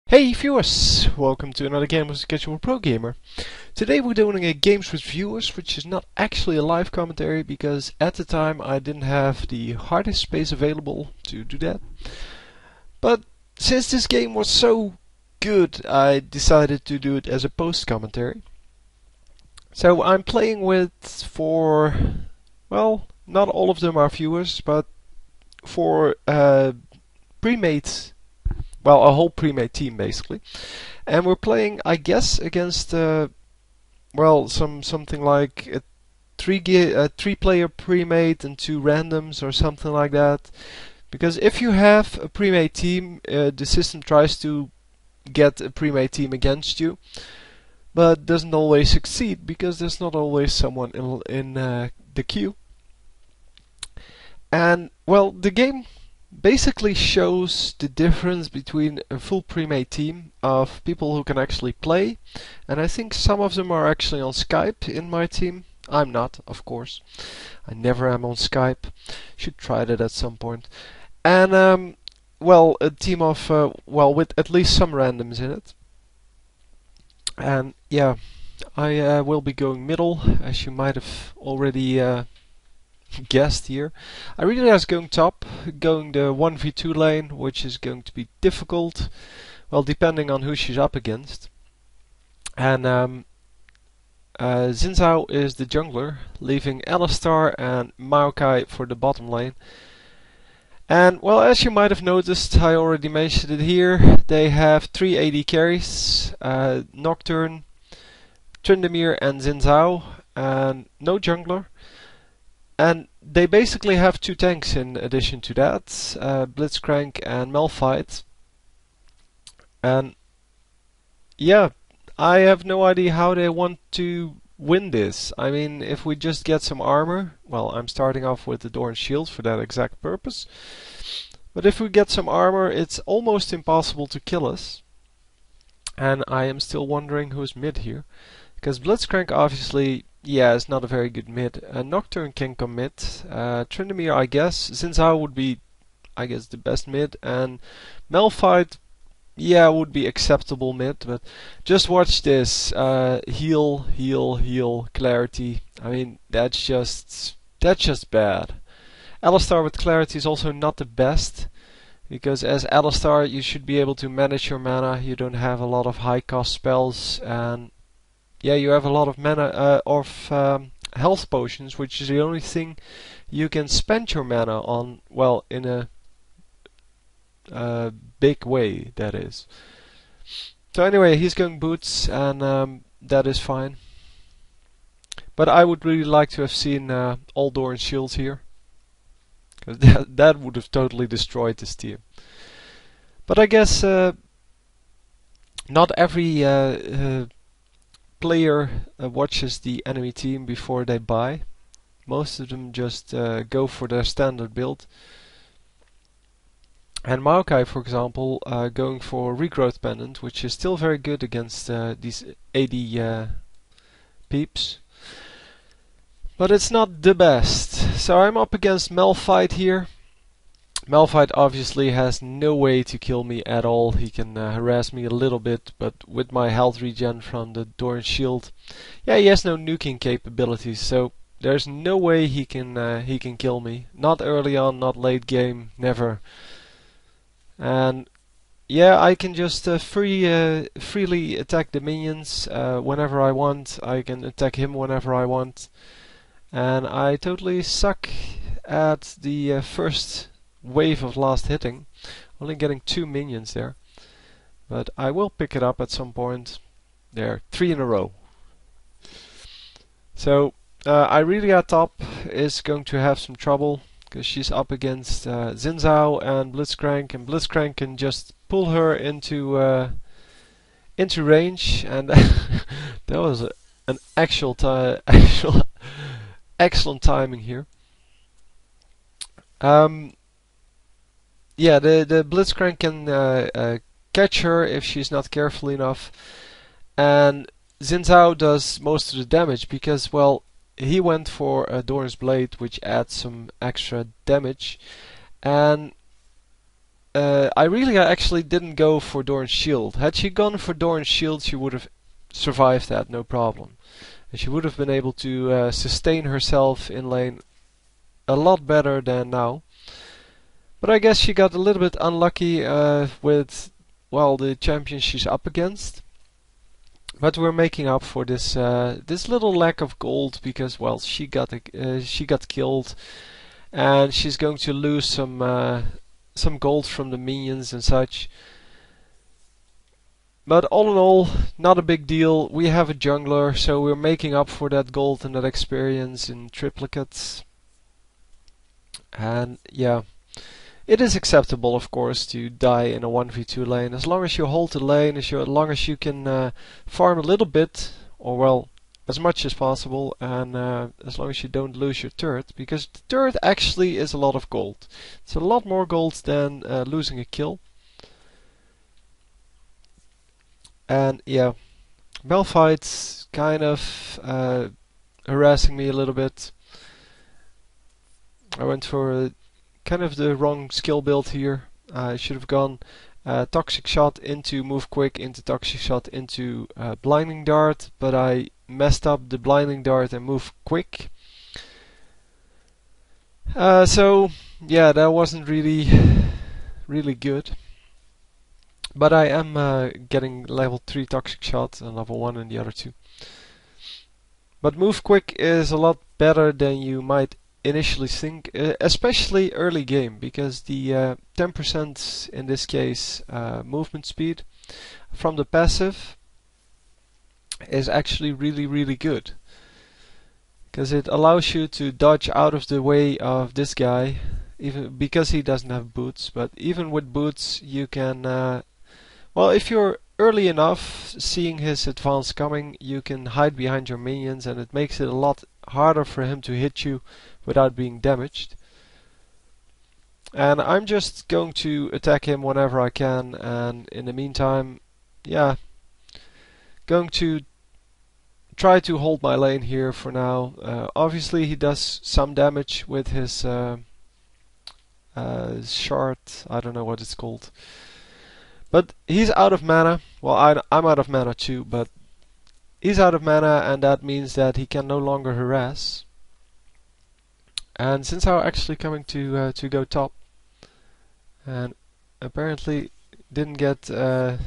Hey viewers, welcome to another game with Casual Pro Gamer. Today we're doing a Games with Viewers, which is not actually a live commentary because at the time I didn't have the hard disk space available to do that. But since this game was so good, I decided to do it as a post commentary. So I'm playing with well, not all of them are viewers, but for pre-made, well, a whole pre-made team basically. And we're playing, I guess, against something like a three-player pre-made and two randoms or something like that. Because if you have a pre-made team, the system tries to get a pre-made team against you, but doesn't always succeed because there's not always someone in the queue. And well, the game basically shows the difference between a full pre-made team of people who can actually play, and I think some of them are actually on Skype in my team. I'm not, of course. I never am on Skype. Should try that at some point. And well, a team of with at least some randoms in it. And yeah, I will be going middle, as you might have already guessed here. I really was going top, going the 1v2 lane, which is going to be difficult, well, depending on who she's up against. And Xin Zhao is the jungler, leaving Alistar and Maokai for the bottom lane. And well, as you might have noticed, I already mentioned it here, they have 3 AD carries, Nocturne, Tryndamere and Xin Zhao, and no jungler. And they basically have 2 tanks in addition to that, Blitzcrank and Malphite. And yeah, I have no idea how they want to win this. I mean, if we just get some armor, well, I'm starting off with the Dorn Shield for that exact purpose. But if we get some armor, it's almost impossible to kill us. And I am still wondering who's mid here. Because Blitzcrank obviously, yeah, is not a very good mid. Nocturne can come mid. Tryndamere, I guess. Xin Zhao would be, I guess, the best mid. And Malphite, yeah, would be acceptable mid. But just watch this. Heal, heal, heal, clarity. I mean, that's just bad. Alistar with clarity is also not the best. Because as Alistar, you should be able to manage your mana. You don't have a lot of high cost spells. And yeah, you have a lot of mana health potions, which is the only thing you can spend your mana on, well, in a big way, that is. So anyway, he's going boots, and that is fine. But I would really like to have seen all Dorn shields here, because that would have totally destroyed this team. But I guess not every player watches the enemy team before they buy. Most of them just go for their standard build. And Maokai, for example, going for Regrowth Pendant, which is still very good against these AD peeps. But it's not the best. So I'm up against Malphite here. Malphite obviously has no way to kill me at all. He can harass me a little bit, but with my health regen from the Dorn Shield, yeah, he has no nuking capabilities, so there's no way he can kill me. Not early on, not late game, never. And yeah, I can just freely attack the minions whenever I want. I can attack him whenever I want, and I totally suck at the first wave of last hitting, only getting 2 minions there, but I will pick it up at some point. There, 3 in a row. So Irelia top is going to have some trouble because she's up against Xin Zhao and Blitzcrank can just pull her into range, and that was an actual excellent timing here. Yeah, the Blitzcrank can catch her if she's not careful enough, and Xin Zhao does most of the damage because, well, he went for a Dorn's Blade, which adds some extra damage, and I actually didn't go for Dorn's shield. Had she gone for Dorn's shield, she would have survived that, no problem. And she would have been able to sustain herself in lane a lot better than now. But I guess she got a little bit unlucky with, well, the champion she's up against. But we're making up for this little lack of gold because, well, she got killed, and she's going to lose some gold from the minions and such. But all in all, not a big deal. We have a jungler, so we're making up for that gold and that experience in triplicates. And yeah, it is acceptable, of course, to die in a 1v2 lane. As long as you hold the lane, as long as you can farm a little bit, or well, as much as possible, and as long as you don't lose your turret, because the turret actually is a lot of gold. It's a lot more gold than losing a kill. And yeah, Malphite's kind of harassing me a little bit. I went for kind of the wrong skill build here. I should have gone Toxic Shot into Move Quick, into Toxic Shot into Blinding Dart, but I messed up the Blinding Dart and Move Quick. So yeah, that wasn't really good. But I am getting level 3 Toxic Shot and level 1 in the other two. But Move Quick is a lot better than you might initially think, especially early game, because the 10% in this case movement speed from the passive is actually really good. Because it allows you to dodge out of the way of this guy, even because he doesn't have boots. But even with boots you can well, if you're early enough seeing his advance coming, you can hide behind your minions, and it makes it a lot harder for him to hit you without being damaged. And I'm just going to attack him whenever I can, and in the meantime, yeah, going to try to hold my lane here for now. Obviously he does some damage with his shard, I don't know what it's called. But he's out of mana. Well, I'm out of mana too, but he's out of mana, and that means that he can no longer harass. And since I'm actually coming to go top, and apparently didn't get a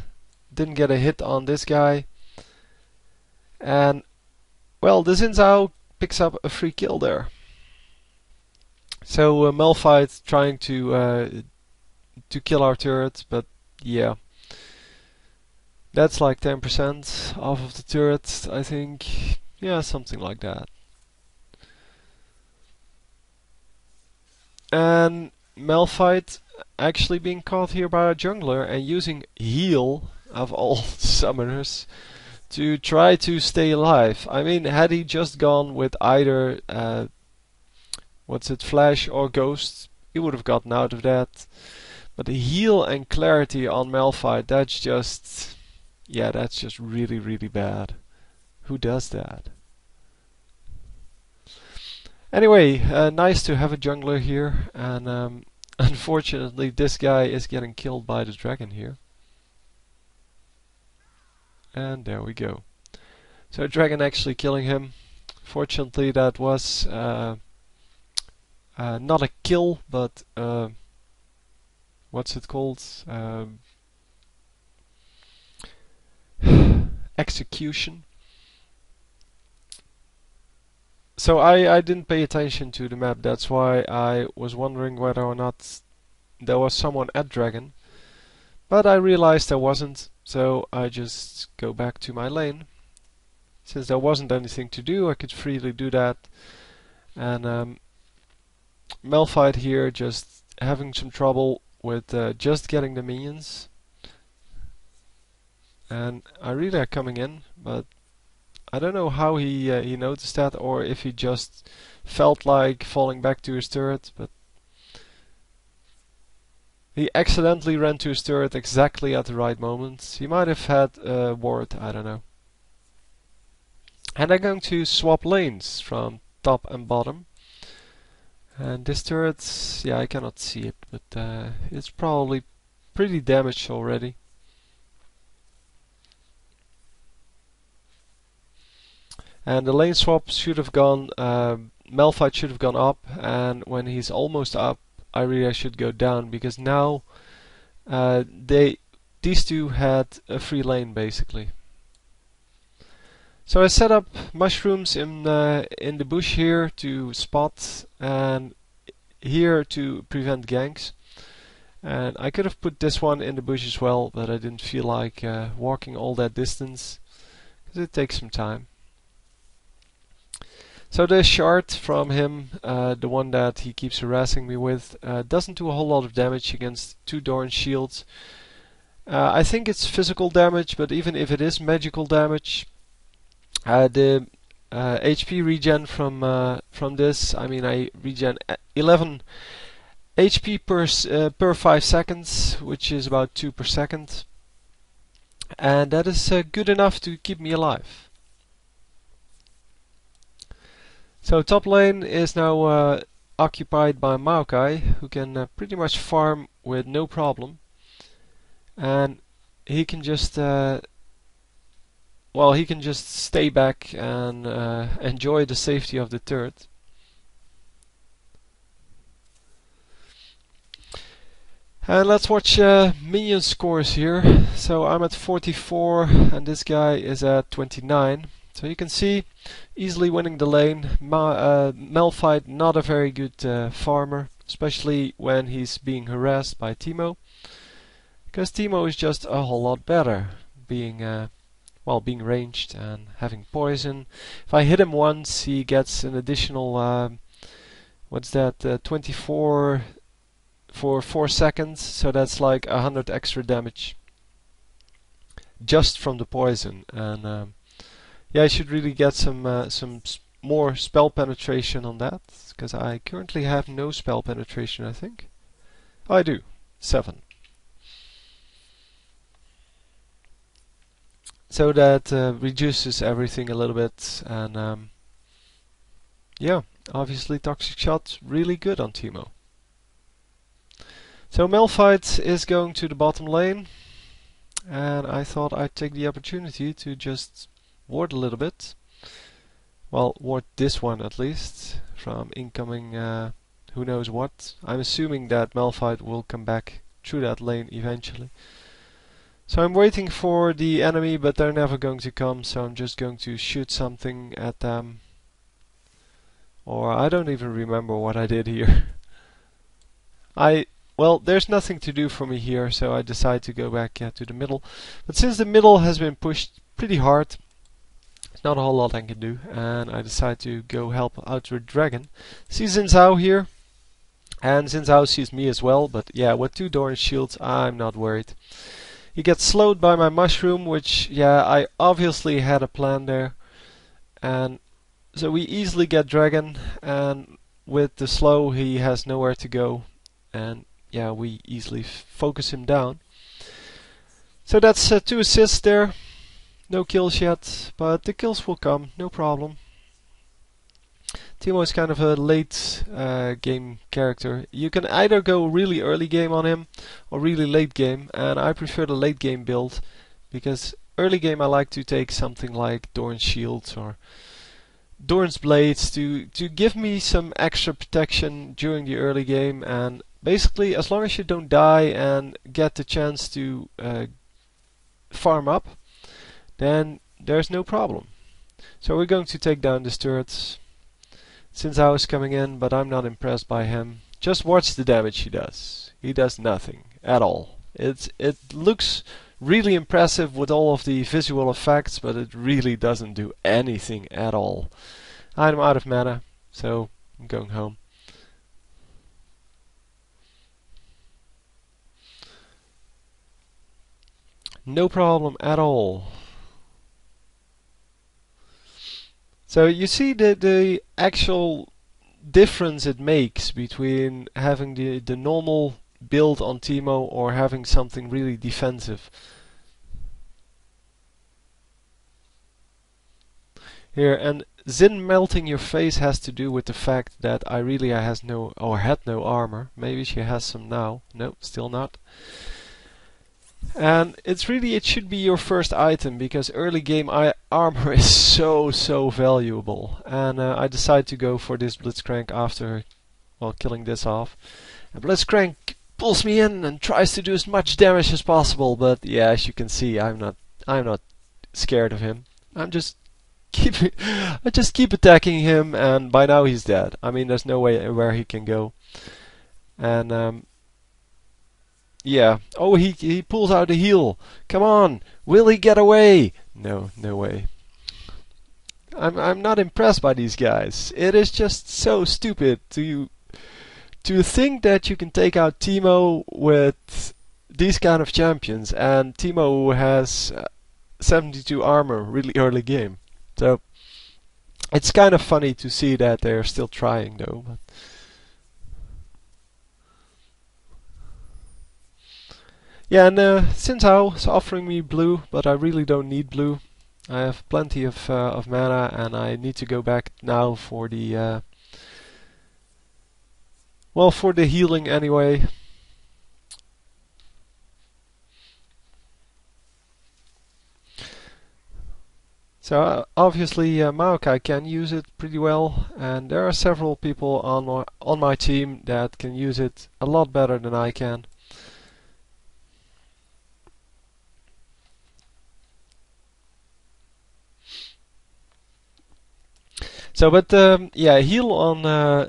hit on this guy, and well, the Xin Zhao picks up a free kill there. So Malphite trying to kill our turret, but yeah, that's like 10% off of the turret, I think. Yeah, something like that. And Malphite actually being caught here by a jungler and using heal of all summoners to try to stay alive. I mean, had he just gone with either Flash or Ghost, he would have gotten out of that. But the heal and clarity on Malphite, that's just really bad. Who does that? Anyway, nice to have a jungler here, and unfortunately this guy is getting killed by the dragon here. And there we go. So dragon actually killing him. Fortunately that was not a kill, but what's it called? Execution. So I didn't pay attention to the map, that's why I was wondering whether or not there was someone at dragon. But I realized there wasn't, so I just go back to my lane. Since there wasn't anything to do, I could freely do that. And Malphite here just having some trouble with just getting the minions. And I really like coming in, but I don't know how he noticed that, or if he just felt like falling back to his turret, but he accidentally ran to his turret exactly at the right moment. He might have had a ward, I don't know. And I'm going to swap lanes from top and bottom. And this turret, yeah, I cannot see it, but it's probably pretty damaged already. And the lane swap should have gone, Malphite should have gone up, and when he's almost up, I should go down, because now these two had a free lane basically. So I set up mushrooms in the bush here to spot, and here to prevent ganks. And I could have put this one in the bush as well, but I didn't feel like walking all that distance, because it takes some time. So the shard from him, the one that he keeps harassing me with, doesn't do a whole lot of damage against 2 Doran shields. I think it's physical damage, but even if it is magical damage, the HP regen from this, I mean, I regen 11 HP per 5 seconds, which is about 2 per second, and that is good enough to keep me alive. So top lane is now occupied by Maokai, who can pretty much farm with no problem, and he can just well, he can just stay back and enjoy the safety of the turret. And let's watch minion scores here. So I'm at 44 and this guy is at 29. So you can see, easily winning the lane. Malphite not a very good farmer, especially when he's being harassed by Teemo, because Teemo is just a whole lot better, being being ranged and having poison. If I hit him once, he gets an additional what's that? 24 for 4 seconds, so that's like 100 extra damage just from the poison. And yeah, I should really get some more spell penetration on that, because I currently have no spell penetration, I think. Oh, I do. 7. So that reduces everything a little bit, and yeah, obviously Toxic Shot really good on Teemo. So Malphite is going to the bottom lane, and I thought I'd take the opportunity to just ward a little bit. Well, ward this one at least from incoming who knows what. I'm assuming that Malphite will come back through that lane eventually. So I'm waiting for the enemy, but they're never going to come, so I'm just going to shoot something at them. Or I don't even remember what I did here. Well, there's nothing to do for me here, so I decide to go back to the middle. But since the middle has been pushed pretty hard, there's not a whole lot I can do, and I decide to go help out with Dragon. See Xin Zhao here, and Xin Zhao sees me as well, but yeah, with 2 Doran shields, I'm not worried. He gets slowed by my mushroom, which, yeah, I obviously had a plan there. And so we easily get Dragon, and with the slow he has nowhere to go. And yeah, we easily focus him down. So that's 2 assists there. No kills yet, but the kills will come, no problem. Teemo is kind of a late game character. You can either go really early game on him or really late game, and I prefer the late game build, because early game I like to take something like Doran's Shields or Doran's Blades to give me some extra protection during the early game, and basically as long as you don't die and get the chance to farm up, then there's no problem. So we're going to take down this turret. Since I was coming in, but I'm not impressed by him. Just watch the damage he does. He does nothing at all. It looks really impressive with all of the visual effects, but it really doesn't do anything at all. I'm out of mana, so I'm going home. No problem at all. So you see the actual difference it makes between having the normal build on Teemo or having something really defensive. Here, and Xin melting your face has to do with the fact that Irelia has no, or had no armor. Maybe she has some now. No, still not. And it should be your first item because early game armor is so valuable. And I decided to go for this Blitzcrank after, well, killing this off. And Blitzcrank pulls me in and tries to do as much damage as possible, but yeah, as you can see, I'm not scared of him. I just keep attacking him, and by now he's dead. I mean, there's no way where he can go. And yeah. Oh, he pulls out a heal. Come on, will he get away? No, no way. I'm not impressed by these guys. It is just so stupid to think that you can take out Teemo with these kind of champions, and Teemo has 72 armor really early game. So it's kind of funny to see that they're still trying though. But yeah, and Sintao is offering me blue, but I really don't need blue. I have plenty of mana, and I need to go back now for the well, for the healing anyway. So obviously Maokai can use it pretty well, and there are several people on my team that can use it a lot better than I can. So, but yeah, heal on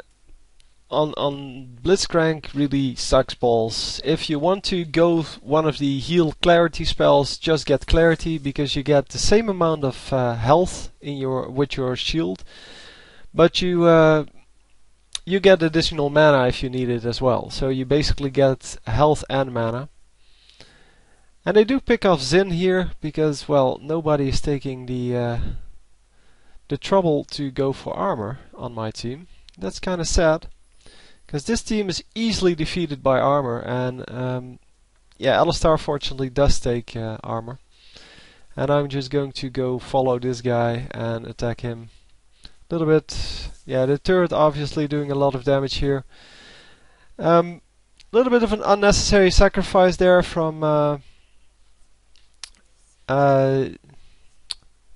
Blitzcrank really sucks balls. If you want to go one of the heal clarity spells, just get clarity because you get the same amount of health in with your shield, but you get additional mana if you need it as well. So you basically get health and mana. And they do pick off Xin here because, well, nobody is taking the trouble to go for armor on my team. That's kind of sad, because this team is easily defeated by armor, and yeah, Alistar fortunately does take armor. And I'm just going to go follow this guy and attack him a little bit. Yeah, the turret obviously doing a lot of damage here. Little bit of an unnecessary sacrifice there from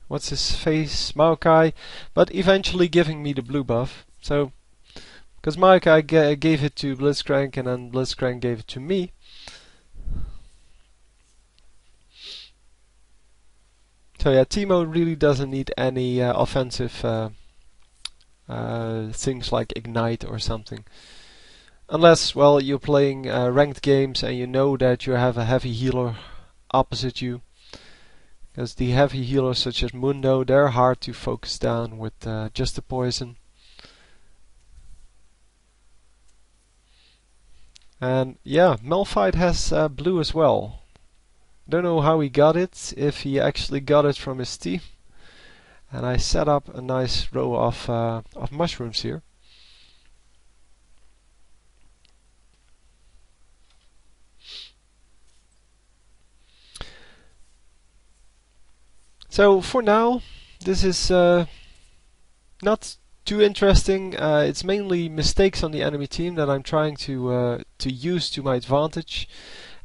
what's his face, Maokai, but eventually giving me the blue buff. So, because Maokai gave it to Blitzcrank and then Blitzcrank gave it to me. So yeah, Teemo really doesn't need any offensive things like Ignite or something. Unless, well, you're playing ranked games and you know that you have a heavy healer opposite you. Because the heavy healers such as Mundo, they're hard to focus down with just the poison. And yeah, Malphite has blue as well. Don't know how he got it, if he actually got it from his team. And I set up a nice row of mushrooms here. So for now, this is not too interesting. It's mainly mistakes on the enemy team that I'm trying to use to my advantage.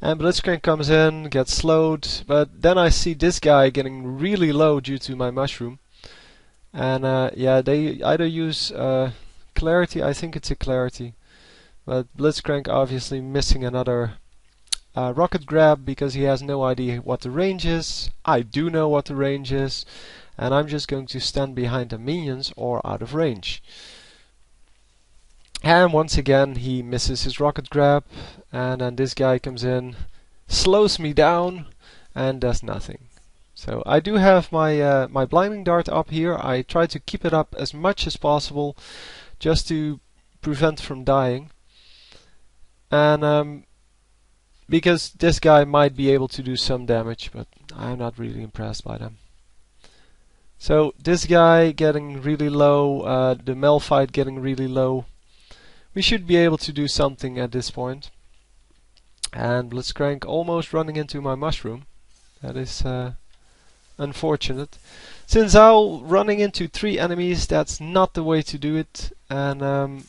And Blitzcrank comes in, gets slowed, but then I see this guy getting really low due to my mushroom. And yeah, they either use clarity, I think it's a clarity, but Blitzcrank obviously missing another rocket grab because he has no idea what the range is. I do know what the range is, and I'm just going to stand behind the minions or out of range. And once again he misses his rocket grab, and then this guy comes in, slows me down, and does nothing. So I do have my my blinding dart up here. I try to keep it up as much as possible just to prevent from dying. And because this guy might be able to do some damage, but I'm not really impressed by them. So this guy getting really low, the Malphite getting really low. We should be able to do something at this point. And Blitzcrank almost running into my mushroom. That is unfortunate. Sinzao running into 3 enemies, that's not the way to do it. And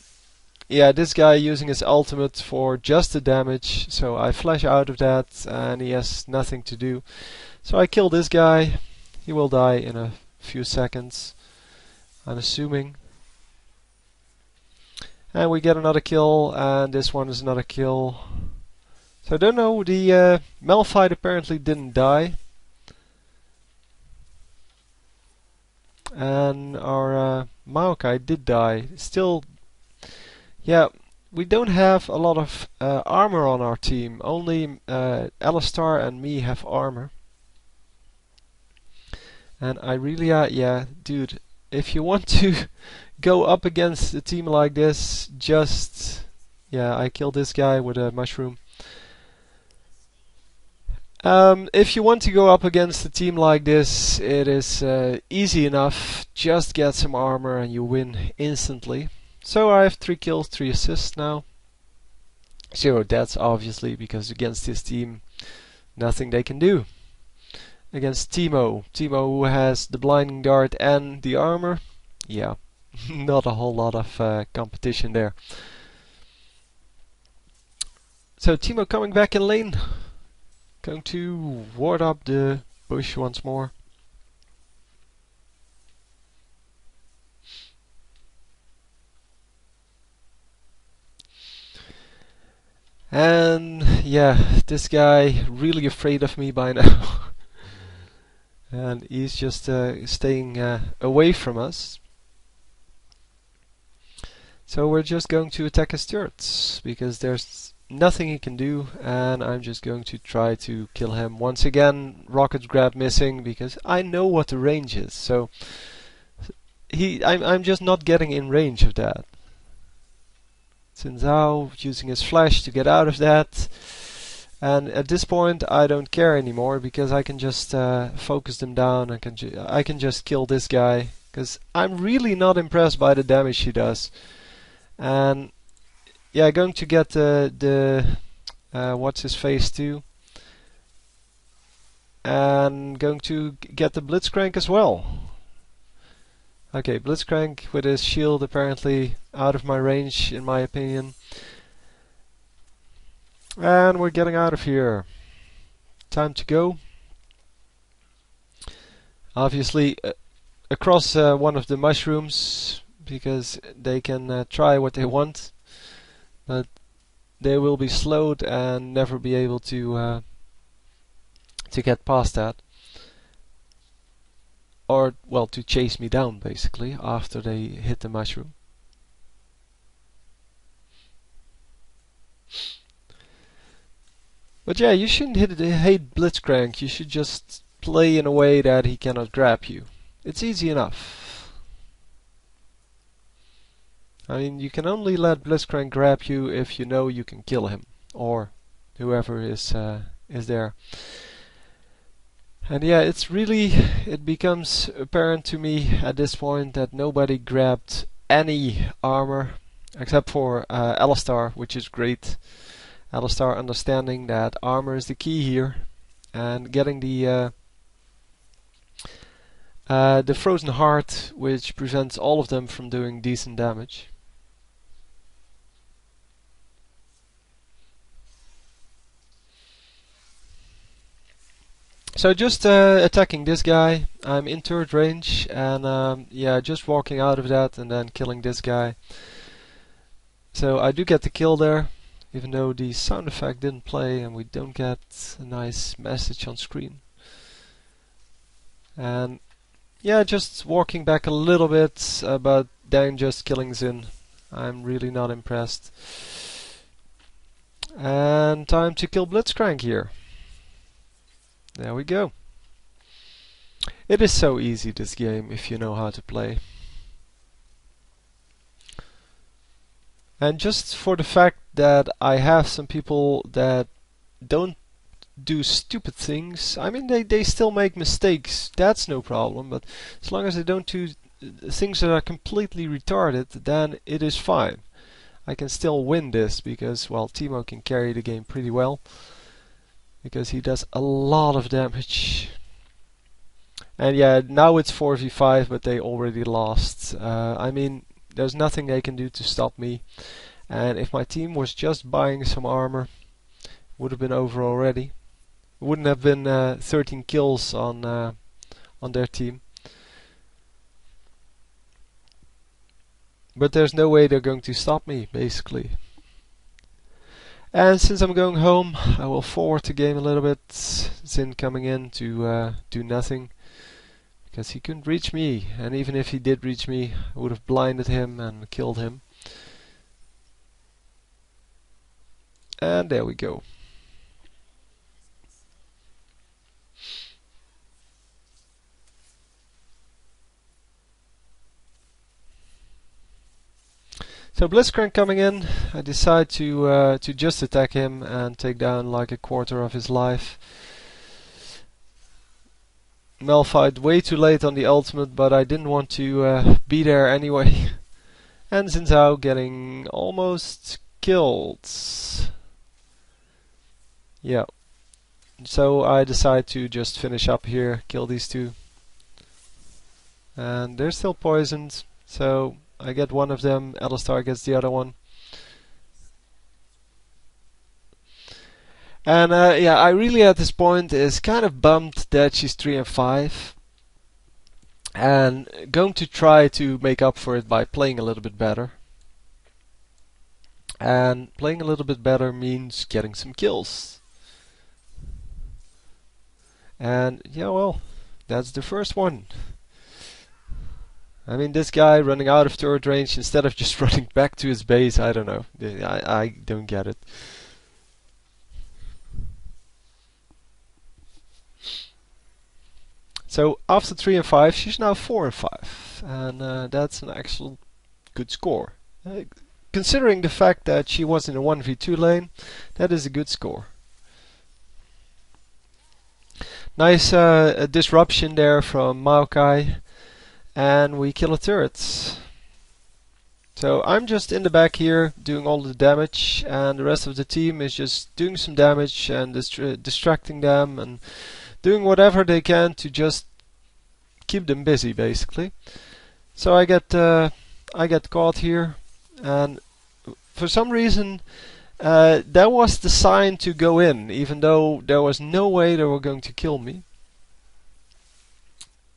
Yeah, this guy using his ultimate for just the damage, so I flash out of that and he has nothing to do. So I kill this guy. He will die in a few seconds, I'm assuming. And we get another kill, and this one is another kill. So I don't know, the Malphite apparently didn't die. And our Maokai did die. Still, yeah, we don't have a lot of armor on our team. Only Alistar and me have armor. And Irelia, yeah, dude, if you want to go up against a team like this, just... Yeah, I killed this guy with a mushroom. If you want to go up against a team like this, it is easy enough. Just get some armor and you win instantly. So I have 3 kills, 3 assists now. 0 deaths, obviously, because against this team, nothing they can do. Against Teemo. Teemo, who has the blinding dart and the armor. Yeah, not a whole lot of competition there. So Teemo coming back in lane. Going to ward up the bush once more. And yeah, this guy really afraid of me by now. And he's just staying away from us. So we're just going to attack his turrets, because there's nothing he can do, and I'm just going to try to kill him. Once again, rocket grab missing, because I know what the range is. So I'm just not getting in range of that. Xin Zhao using his flash to get out of that. And at this point I don't care anymore, because I can just focus them down. I can just kill this guy, because I'm really not impressed by the damage he does. And yeah, going to get the what's his face too, and going to get the Blitzcrank as well. Okay, Blitzcrank with his shield apparently out of my range, in my opinion. And we're getting out of here. Time to go. Obviously across one of the mushrooms, because they can try what they want, but they will be slowed and never be able to get past that. Or, well, to chase me down, basically, after they hit the mushroom. But yeah, you shouldn't hate Blitzcrank. You should just play in a way that he cannot grab you. It's easy enough. I mean, you can only let Blitzcrank grab you if you know you can kill him, or whoever is there. And yeah, it becomes apparent to me at this point that nobody grabbed any armor except for Alistar, which is great. Alistar understanding that armor is the key here, and getting the Frozen Heart, which prevents all of them from doing decent damage. So just attacking this guy. I'm in turret range, and yeah, just walking out of that and then killing this guy. So I do get the kill there, even though the sound effect didn't play and we don't get a nice message on screen. And yeah, just walking back a little bit, but then just killing Xin. I'm really not impressed. And time to kill Blitzcrank here. There we go. It is so easy, this game, if you know how to play. And just for the fact that I have some people that don't do stupid things, I mean, they still make mistakes, that's no problem, but as long as they don't do things that are completely retarded, then it is fine. I can still win this, because, well, Teemo can carry the game pretty well, because he does a lot of damage. And yeah, now it's 4v5, but they already lost. I mean, there's nothing they can do to stop me. And if my team was just buying some armor, would have been over already. It wouldn't have been 13 kills on their team. But there's no way they're going to stop me, basically. And since I'm going home, I will forward the game a little bit. Zin coming in to do nothing, because he couldn't reach me, and even if he did reach me, I would have blinded him and killed him. And there we go. So Blitzcrank coming in, I decide to just attack him and take down like a quarter of his life. Malphite way too late on the ultimate, but I didn't want to be there anyway. And Xin Zhao getting almost killed. Yeah. So I decide to just finish up here, kill these two. And they're still poisoned, so I get one of them, Alistar gets the other one. And yeah, I really at this point is kind of bummed that she's 3 and 5. And going to try to make up for it by playing a little bit better. And playing a little bit better means getting some kills. And yeah, well, that's the first one. I mean, this guy running out of turret range instead of just running back to his base, I don't know. I don't get it. So after 3 and 5, she's now 4 and 5. And that's an actual good score. Considering the fact that she was in a 1v2 lane, that is a good score. Nice disruption there from Maokai. And we kill a turret. So I'm just in the back here doing all the damage, and the rest of the team is just doing some damage and distracting them and doing whatever they can to just keep them busy, basically. So I get caught here, and for some reason that was the sign to go in, even though there was no way they were going to kill me.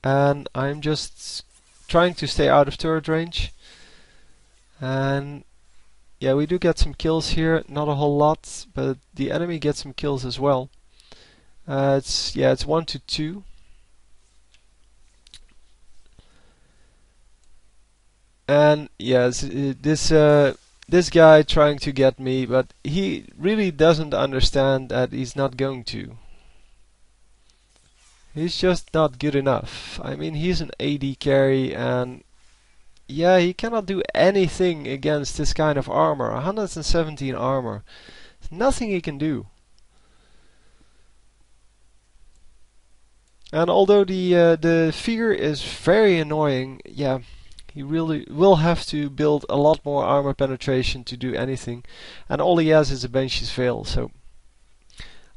And I'm just trying to stay out of turret range. And yeah, we do get some kills here, not a whole lot, but the enemy gets some kills as well. It's 1 to 2. And yes, this guy trying to get me, but he really doesn't understand that he's not going to. He's just not good enough. I mean, he's an AD carry, and yeah, he cannot do anything against this kind of armor. 117 armor. There's nothing he can do. And although the fear is very annoying, yeah, he really will have to build a lot more armor penetration to do anything. And all he has is a Banshee's Veil, so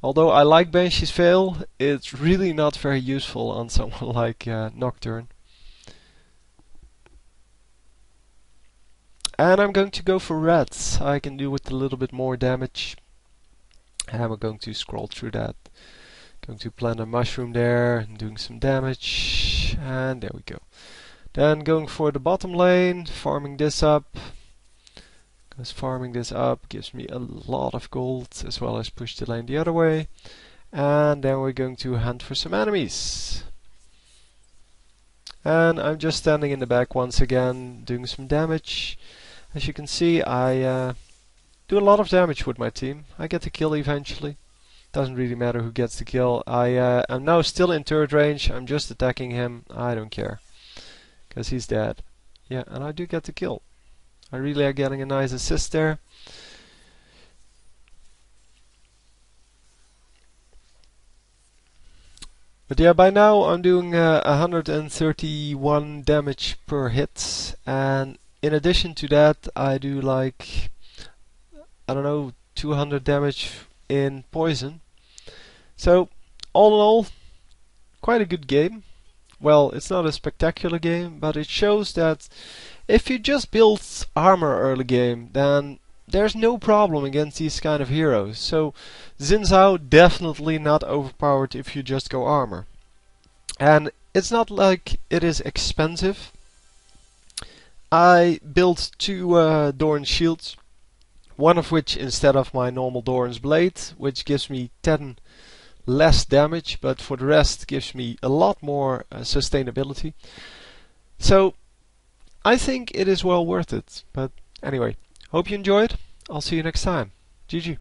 although I like Banshee's Veil, it's really not very useful on someone like Nocturne. And I'm going to go for reds. I can do with a little bit more damage. And we're going to scroll through that. Going to plant a mushroom there and doing some damage. And there we go. Then going for the bottom lane, farming this up. Because farming this up gives me a lot of gold, as well as push the lane the other way. And then we're going to hunt for some enemies. And I'm just standing in the back once again, doing some damage. As you can see, I do a lot of damage with my team. I get the kill eventually. Doesn't really matter who gets the kill. I'm now still in turret range. I'm just attacking him. I don't care, because he's dead. Yeah, and I do get the kill. I really are getting a nice assist there. But yeah, by now I'm doing 131 damage per hit, and in addition to that I do like, I don't know, 200 damage in poison. So all in all, quite a good game. Well, it's not a spectacular game, but it shows that if you just build armor early game, then there's no problem against these kind of heroes. So Xin Zhao definitely not overpowered if you just go armor. And it's not like it is expensive. I built two Doran shields, one of which instead of my normal Doran's blade, which gives me 10 less damage, but for the rest gives me a lot more sustainability. So I think it is well worth it. But anyway, hope you enjoyed. I'll see you next time. GG.